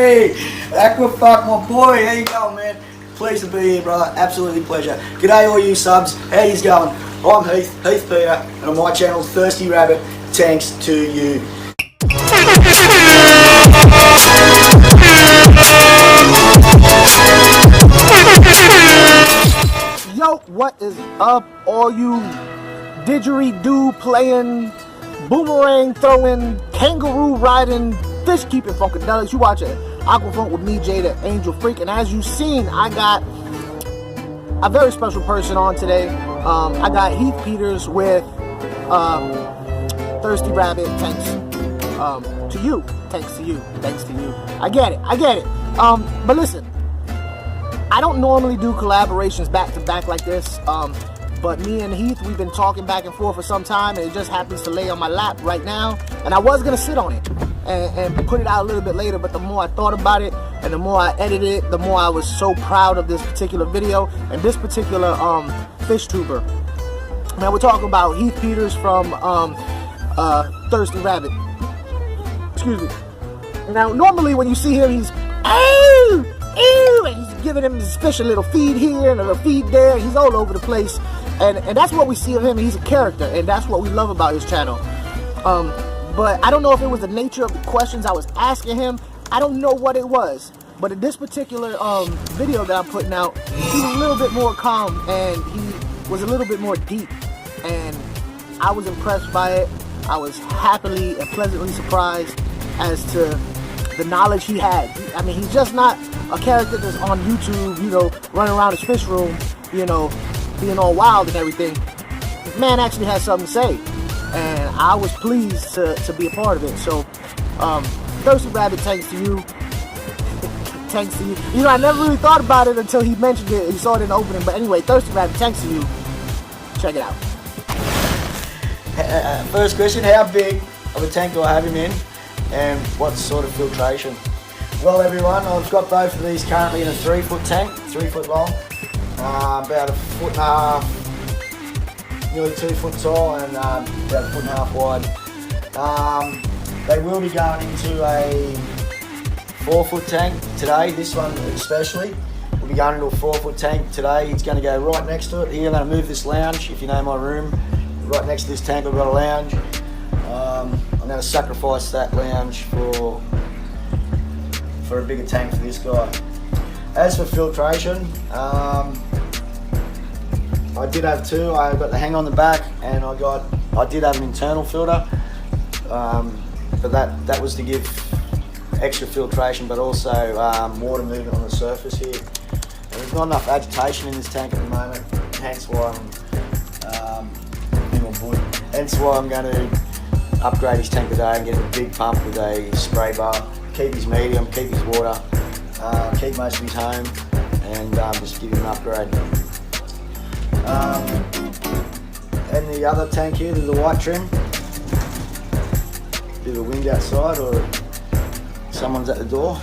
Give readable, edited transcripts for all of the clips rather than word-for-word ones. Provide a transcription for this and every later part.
Hey, Aqua, fuck my boy. How you going, man? Pleased to be here, brother. Absolutely pleasure. G'day, all you subs. How you going? I'm Heath Peter, and on my channel, Thirsty Rabbit, Tanks2U. Yo, what is up, all you didgeridoo playing, boomerang throwing, kangaroo riding, fish keeping funkadelics? You watching Aqua Funk with me, Jay the Angel Freak, and as you've seen, I got a very special person on today. I got Heath Peters with Thirsty Rabbit, thanks to you. I get it. But listen, I don't normally do collaborations back to back like this, but me and Heath, we've been talking back and forth for some time, and it just happens to lay on my lap right now, and I was gonna sit on it and put it out a little bit later, but the more I thought about it and the more I edited it, the more I was so proud of this particular video and this particular fish tuber. Now we're talking about Heath Peters from Thirsty Rabbit. Excuse me. Now normally when you see him, he's and he's giving him his fish a little feed here and a little feed there. He's all over the place, and that's what we see of him. He's a character, and that's what we love about his channel. But I don't know if it was the nature of the questions I was asking him. I don't know what it was. But in this particular video that I'm putting out, he's a little bit more calm, and he was a little bit more deep, and I was impressed by it. I was happily and pleasantly surprised as to the knowledge he had. I mean, he's just not a character that's on YouTube, you know, running around his fish room, you know, being all wild and everything. The man actually has something to say, and I was pleased to be a part of it. So, Thirsty Rabbit, thanks to you. Thanks to you. You know, I never really thought about it until he mentioned it. He saw it in the opening. But anyway, Thirsty Rabbit, thanks to you. Check it out. First question, how big of a tank do I have him in? And what sort of filtration? Well, everyone, I've got both of these currently in a 3-foot tank, 3 foot long, about 1.5 feet, nearly 2 foot tall, and about 1.5 feet wide. They will be going into a 4-foot tank today. This one especially will be going into a 4-foot tank today. It's going to go right next to it. Here, I'm going to move this lounge. If you know my room, right next to this tank, I've got a lounge. I'm going to sacrifice that lounge for a bigger tank for this guy. As for filtration, I did have two. I got the hang on the back, and I did have an internal filter, but that was to give extra filtration, but also water movement on the surface here. And there's not enough agitation in this tank at the moment, hence why I'm going to upgrade his tank today and get him a big pump with a spray bar, keep his medium, keep his water, keep most of his home, and just give him an upgrade. And the other tank here, the white trim, bit of wind outside or someone's at the door.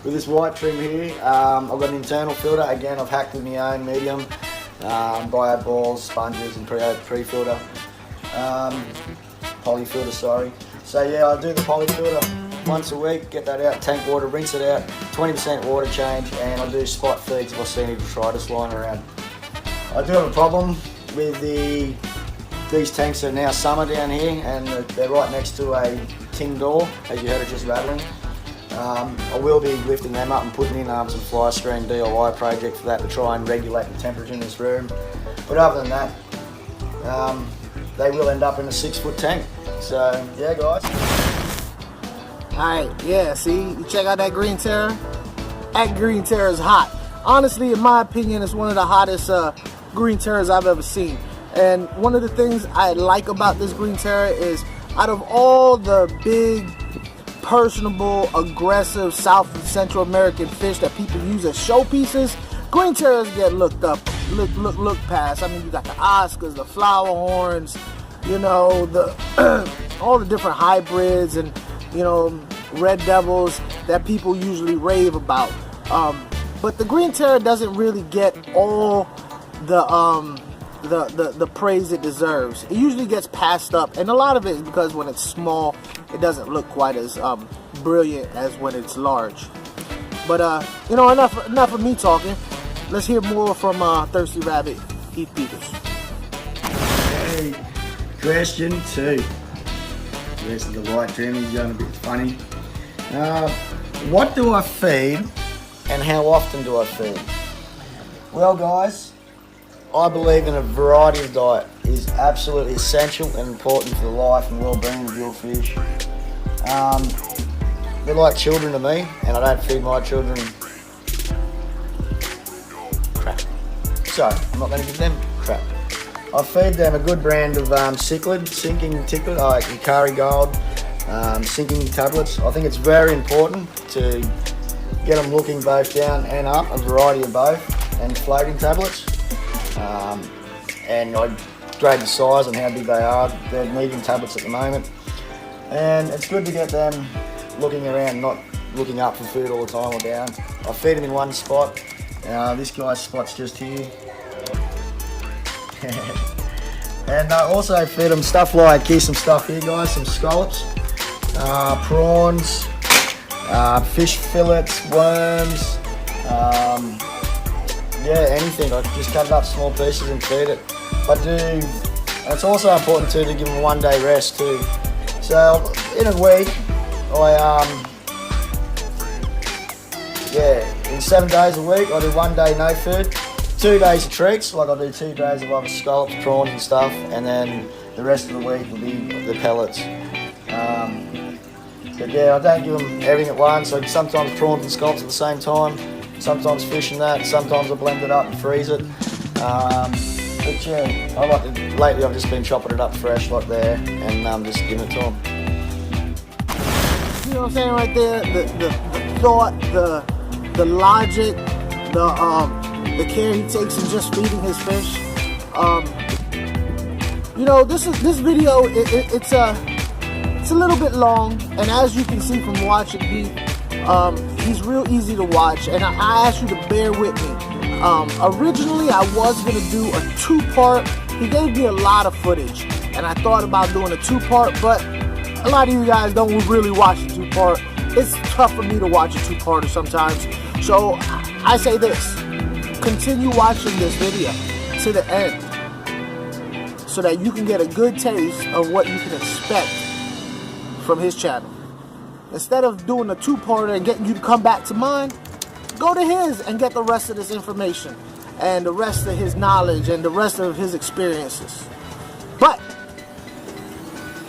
With this white trim here, I've got an internal filter. Again, I've hacked with my own medium, bio balls, sponges, and pre-filter. Poly filter, sorry. So yeah, I do the poly filter once a week, get that out, tank water, rinse it out, 20% water change, and I do spot feeds if I see any detritus lying around. I do have a problem with these tanks are now summer down here, and they're right next to a tin door, as you heard it just rattling. I will be lifting them up and putting in some fly screen DIY project for that to try and regulate the temperature in this room. But other than that, they will end up in a 6-foot tank. So yeah, guys. Alright, yeah, see, you check out that green terror. That green terror is hot. Honestly, in my opinion, it's one of the hottest green terrors I've ever seen. And one of the things I like about this green terror is, out of all the big, personable, aggressive South and Central American fish that people use as showpieces, green terrors get looked past. I mean, you got the Oscars, the flower horns, you know, all the different hybrids and, you know, red devils that people usually rave about. But the green terror doesn't really get all the praise it deserves. It usually gets passed up, and a lot of it is because when it's small, it doesn't look quite as brilliant as when it's large. But you know, enough of me talking. Let's hear more from Thirsty Rabbit Heath Peters. Okay, question 2. Yes, the white Jimmy's going a bit funny. What do I feed and how often do I feed? Well guys, I believe in a variety of diet is absolutely essential and important for the life and well-being of your fish. They're like children to me, and I don't feed my children crap. So, I'm not going to give them crap. I feed them a good brand of Cichlid, sinking cichlid, like Ikari Gold, sinking tablets. I think it's very important to get them looking both down and up, a variety of both, and floating tablets. And I grade the size and how big they are. They're medium tablets at the moment. And it's good to get them looking around, not looking up for food all the time or down. I feed them in one spot. This guy's spot's just here. And I also feed them stuff like, here's some stuff here guys, some scallops, prawns, fish fillets, worms, yeah, anything. I just cut it up small pieces and feed it. And it's also important too to give them a 1 day rest too. So in a week, in 7 days a week, I do 1 day no food, 2 days of treats, like I do 2 days of other scallops, prawns and stuff, and then the rest of the week will be the pellets. But yeah, I don't give them everything at once. So sometimes prawns and scallops at the same time, sometimes fish and that, sometimes I blend it up and freeze it. But yeah, lately I've just been chopping it up fresh like there and just giving it to them. You know what I'm saying right there? The thought, the logic, the care he takes in just feeding his fish. You know, this video, it's a little bit long, and as you can see from watching Heath, he's real easy to watch, and I ask you to bear with me. Originally, I was gonna do a 2-part. He gave me a lot of footage, and I thought about doing a 2-part, but a lot of you guys don't really watch a 2-part. It's tough for me to watch a 2-parter sometimes. So I say this, continue watching this video to the end so that you can get a good taste of what you can expect from his channel. Instead of doing a 2-parter and getting you to come back to mine, go to his and get the rest of this information and the rest of his knowledge and the rest of his experiences. But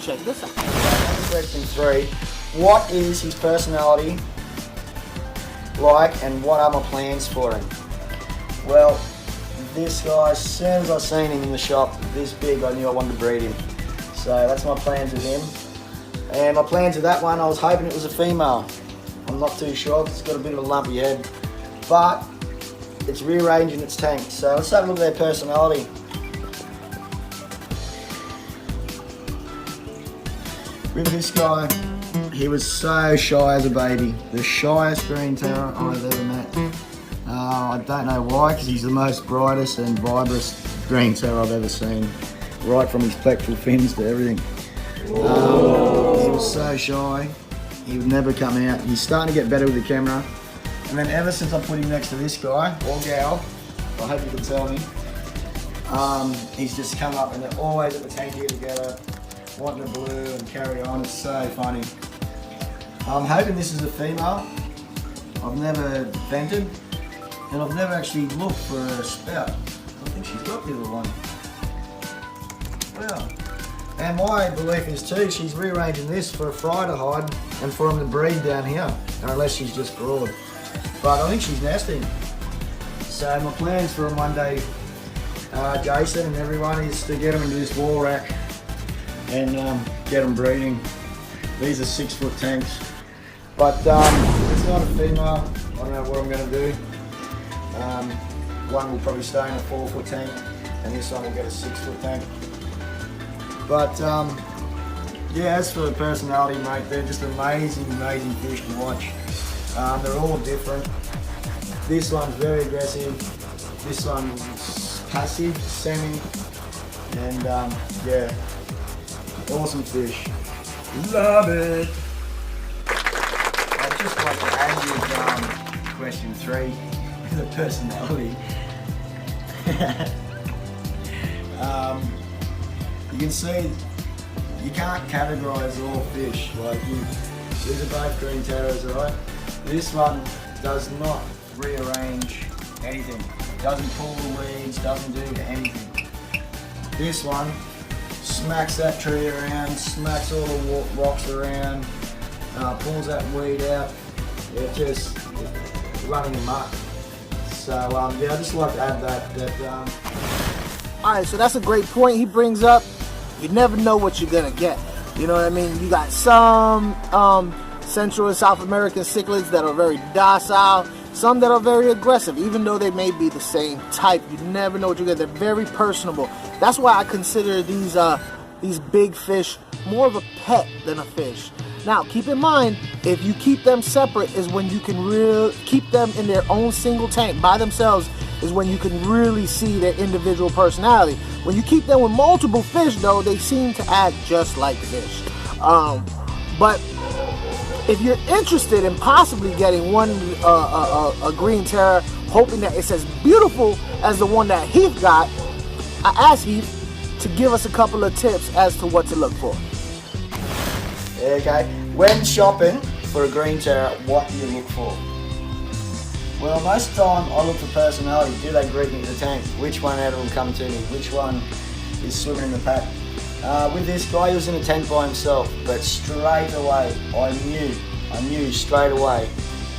check this out. Question 3. What is his personality like and what are my plans for him? Well, this guy, as soon as I seen him in the shop this big, I knew I wanted to breed him. So that's my plans with him. And my plans with that one, I was hoping it was a female. I'm not too sure, it's got a bit of a lumpy head. But it's rearranging its tank. So let's have a look at their personality. With this guy, he was so shy as a baby. The shyest green terror I've ever met. I don't know why, because he's the most brightest and vibrant green terror I've ever seen. Right from his pectoral fins to everything. He was so shy. He would never come out. He's starting to get better with the camera. And then ever since I put him next to this guy, or gal, I hope you can tell me, he's just come up and they're always at the tank here together, wanting to blue and carry on. It's so funny. I'm hoping this is a female. I've never vented, and I've never actually looked for a spout. I think she's got the other one. Wow. And my belief is too, she's rearranging this for a fry to hide and for him to breed down here, unless she's just broad. But I think she's nesting. So my plans for him one day, Jason and everyone, is to get them into this wall rack and get them breeding. These are 6-foot tanks. But it's not a female. I don't know what I'm going to do. One will probably stay in a 4-foot tank, and this one will get a 6-foot tank. But yeah, as for the personality, mate, they're just amazing, amazing fish to watch. They're all different. This one's very aggressive. This one's passive, semi, and yeah, awesome fish. Love it. breed with a personality. You can see you can't categorise all fish. Like these are both green terrors, right? This one does not rearrange anything. Doesn't pull the weeds, doesn't do anything. This one smacks that tree around, smacks all the rocks around, pulls that weed out. It's just running amok. So yeah, I just like to add that. Alright, so that's a great point he brings up. You never know what you're gonna get. You know what I mean? You got some Central and South American cichlids that are very docile, some that are very aggressive, even though they may be the same type. You never know what you get. They're very personable. That's why I consider these big fish more of a pet than a fish. Now, keep in mind, if you keep them separate is when you can really keep them in their own single tank by themselves is when you can really see their individual personality. When you keep them with multiple fish, though, they seem to act just like fish. But if you're interested in possibly getting one a green terror, hoping that it's as beautiful as the one that Heath got, I asked Heath to give us a couple of tips as to what to look for. Okay, when shopping for a green terror, what do you look for? Well, most of the time I look for personality. Do they greet me in the tank? Which one out of them come to me? Which one is swimming in the pack? With this guy, he was in a tank by himself, but straight away I knew straight away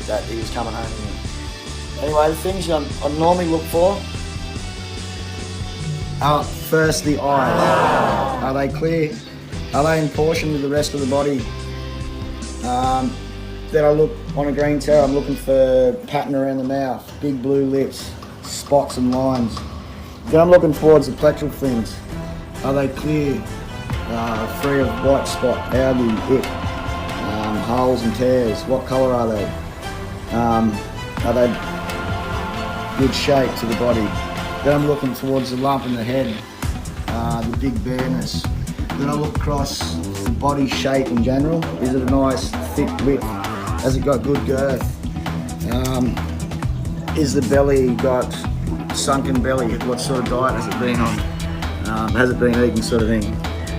that he was coming home to me. Anyway, the things I normally look for are first the eyes. Are they clear? Are they in portion with the rest of the body? Then I look on a green terror, I'm looking for pattern around the mouth, big blue lips, spots and lines. Then I'm looking towards the plectral fins. Are they clear, free of white spot, algae, ick, holes and tears? What colour are they? Are they good shape to the body? Then I'm looking towards the lump in the head, the big bareness. Then I look across the body shape in general. Is it a nice thick width? Has it got good girth? Is the belly got sunken belly? What sort of diet has it been on? Has it been eating, sort of thing?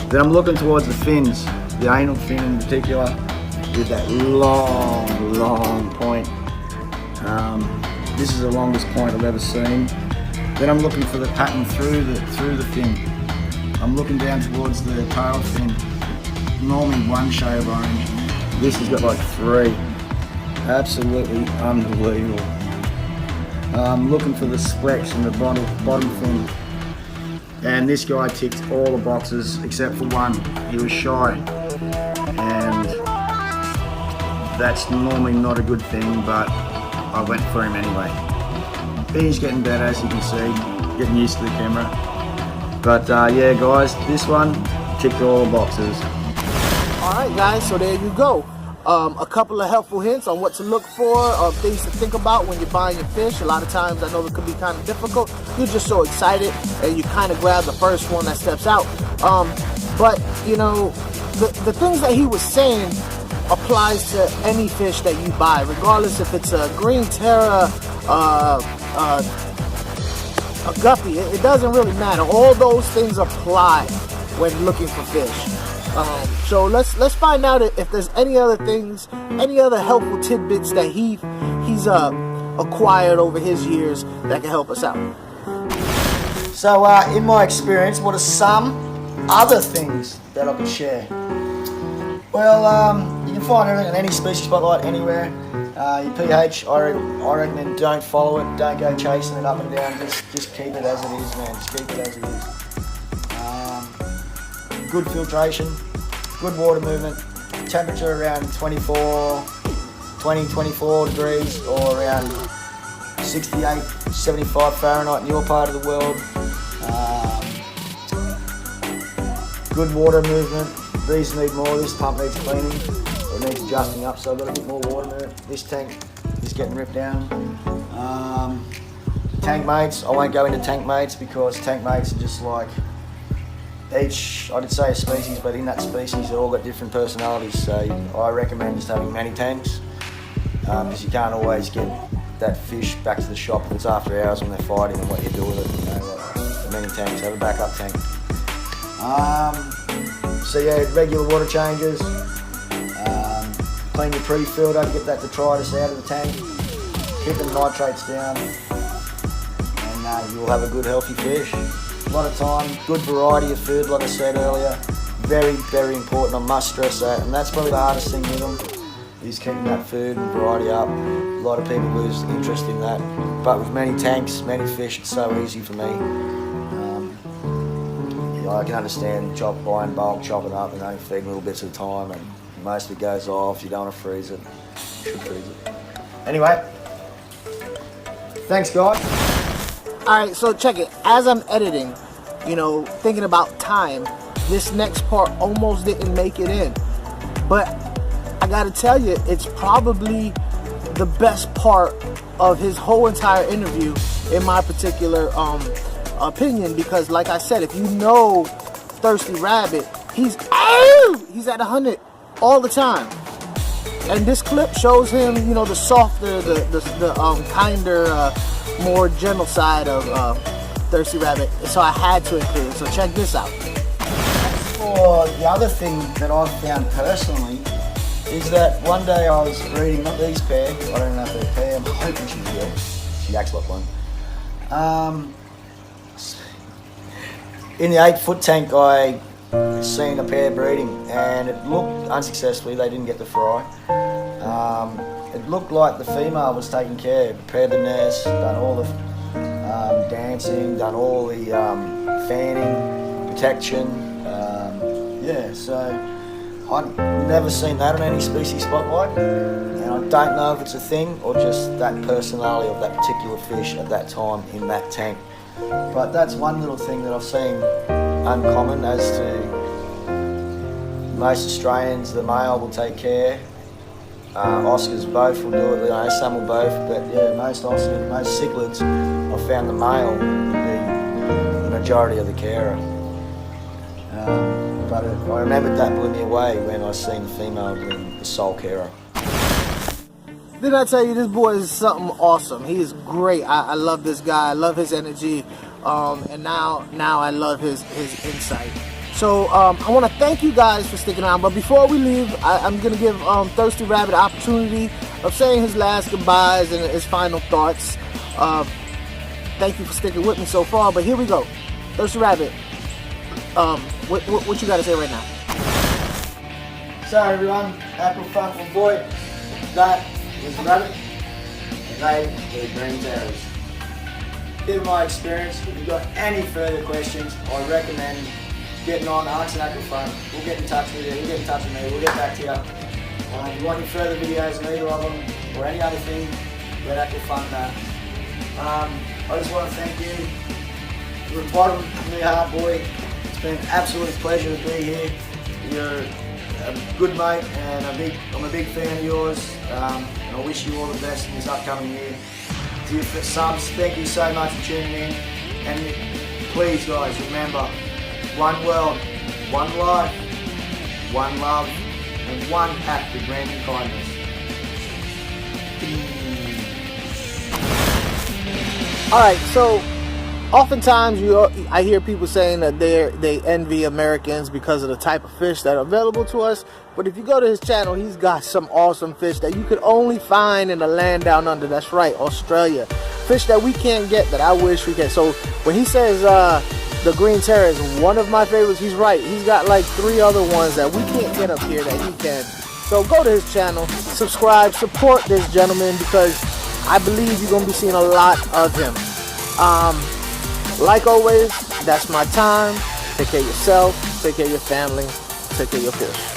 Then I'm looking towards the fins, the anal fin in particular, with that long point. This is the longest point I've ever seen. Then I'm looking for the pattern through the fin. I'm looking down towards the tail fin. Normally one shade of orange. This has got like 3. Absolutely unbelievable. I'm looking for the splecks in the bottom fin. And this guy ticked all the boxes except for one. He was shy. And that's normally not a good thing, but I went for him anyway. He's getting better, as you can see, getting used to the camera. But yeah, guys, this one ticked all the boxes. Alright guys, so there you go. A couple of helpful hints on what to look for, things to think about when you're buying your fish. A lot of times I know it could be kind of difficult. You're just so excited and you kind of grab the first one that steps out. But you know, the things that he was saying applies to any fish that you buy, regardless if it's a green terror, a guppy. It doesn't really matter. All those things apply when looking for fish. So let's find out if there's any other things, any other helpful tidbits that he's acquired over his years that can help us out. So in my experience, what are some other things that I could share? Well, you can find everything in any species spotlight anywhere. Your pH, I recommend don't follow it, don't go chasing it up and down, just keep it as it is, man, just keep it as it is. Good filtration, good water movement, temperature around 20, 24 degrees or around 68, 75 Fahrenheit in your part of the world. Good water movement. These need more, this pump needs cleaning, it needs adjusting up, so I've got a bit more water movement. This tank is getting ripped down. Tank mates, I won't go into tank mates because tank mates are just like each, I'd say a species, but in that species they've all got different personalities, so I recommend just having many tanks because you can't always get that fish back to the shop if it's after hours when they're fighting and what you do with it. You know, like many tanks have a backup tank. So yeah, regular water changes. Clean your pre-filter, get that detritus out of the tank, keep the nitrates down, and you'll have a good healthy fish. A lot of time, good variety of food, like I said earlier. Very, very important. I must stress that, and that's probably the hardest thing with them, is keeping that food and variety up. A lot of people lose interest in that, but with many tanks, many fish, it's so easy for me. I can understand buying bulk, chopping up and only feeding little bits at a time, and most of it goes off. You don't want to freeze it. You should freeze it. Anyway, thanks guys. Alright, so check it. As I'm editing, you know, thinking about time, this next part almost didn't make it in. But I gotta tell you, it's probably the best part of his whole entire interview, in my particular opinion, because like I said, if you know Thirsty Rabbit, he's at 100 all the time. And this clip shows him, you know, the softer, the kinder, more gentle side of Thirsty Rabbit. So I had to include it. So check this out. For the other thing that I've found personally is that one day I was reading, not these pair, I don't know if they're a pair, I'm hoping she's real. She acts like one. In the 8-foot tank, I seen a pair breeding, and it looked unsuccessfully. They didn't get the fry. It looked like the female was taking care, prepared the nest, done all the dancing, done all the fanning, protection. Yeah, so I've never seen that on any species spotlight, and I don't know if it's a thing or just that personality of that particular fish at that time in that tank. But that's one little thing that I've seen uncommon, as to most Australians, the male will take care. Oscars both will do it, you know, some will both, but yeah, most Oscars, most cichlids, I've found the male will be the majority of the carer. But I remembered that blew me away when I seen the female being the sole carer. Didn't I tell you, this boy is something awesome? He is great. I love this guy. I love his energy, and now I love his insight. So I want to thank you guys for sticking around. But before we leave, I'm gonna give Thirsty Rabbit an opportunity of saying his last goodbyes and his final thoughts. Thank you for sticking with me so far. But here we go, Thirsty Rabbit. What you got to say right now? So everyone, Aqua fun for boy. That is the rabbit, and they are the green terrors. In my experience, if you've got any further questions, I recommend getting on Arts and Aqua Fun. We'll get in touch with you, you'll get in touch with me, we'll get back to you. If you want any further videos on either of them, or any other thing, let Aqua Fun know. I just want to thank you from the bottom of my heart, boy. It's been an absolute pleasure to be here. You're a good mate, and I'm a big fan of yours. And I wish you all the best in this upcoming year. To your subs, thank you so much for tuning in. And please, guys, remember, one world, one life, one love, and one act of random kindness. All right, so oftentimes I hear people saying that they envy Americans because of the type of fish that are available to us. But if you go to his channel, he's got some awesome fish that you could only find in the land down under. That's right, Australia. Fish that we can't get, that I wish we could. So when he says the green terror is one of my favorites, he's right. He's got like 3 other ones that we can't get up here that he can. So go to his channel, subscribe, support this gentleman, because I believe you're going to be seeing a lot of him. Like always, that's my time. Take care of yourself, take care of your family, take care of your fish.